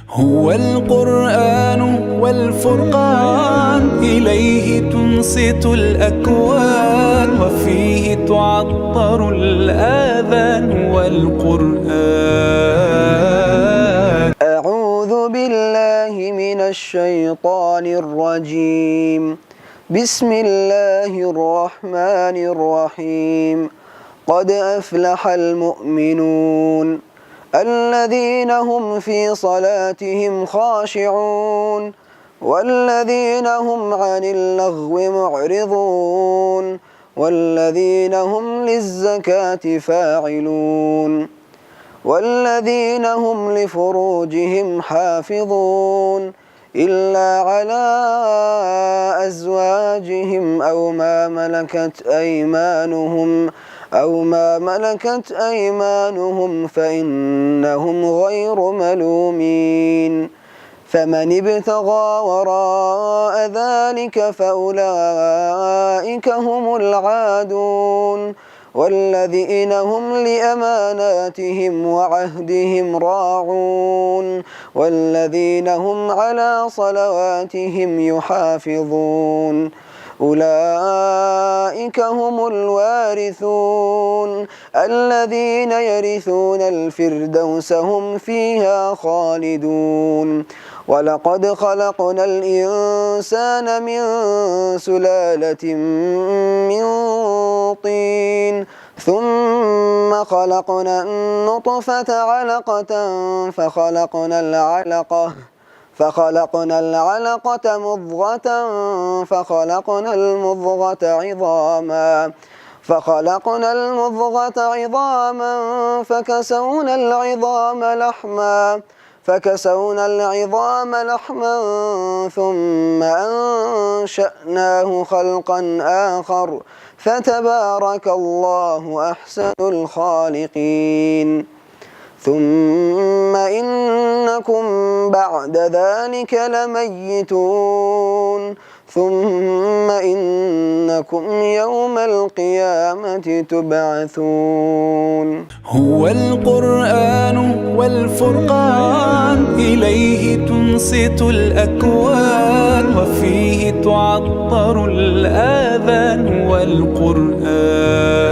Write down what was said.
هو القرآن والفرقان، إليه تنصت الأكوان، وفيه تعطر الآذان والقرآن. أعوذ بالله من الشيطان الرجيم. بسم الله الرحمن الرحيم. قد أفلح المؤمنون الذين هم في صلاتهم خاشعون والذين هم عن اللغو معرضون والذين هم للزكاة فاعلون والذين هم لفروجهم حافظون إلا على أزواجهم أو ما ملكت أيمانهم فإنهم غير ملومين. فمن ابتغى وراء ذلك فأولئك هم العادون والذين هم لأماناتهم وعهدهم راعون والذين هم على صلواتهم يحافظون. أولئك هم الوارثون الذين يرثون الفردوس هم فيها خالدون. ولقد خلقنا الإنسان من سلالة من طين ثم خلقنا النطفة علقة فخلقنا العلقة مضغة فخلقنا المضغة عظاما فكسونا العظام لحما ثم أنشأناه خلقا آخر فتبارك الله أحسن الخالقين. ثم إنكم بعد ذلك لميتون ثم إنكم يوم القيامة تبعثون. هو القرآن والفرقان، إليه تنصت الأكوان، وفيه تعطر الآذان والقرآن.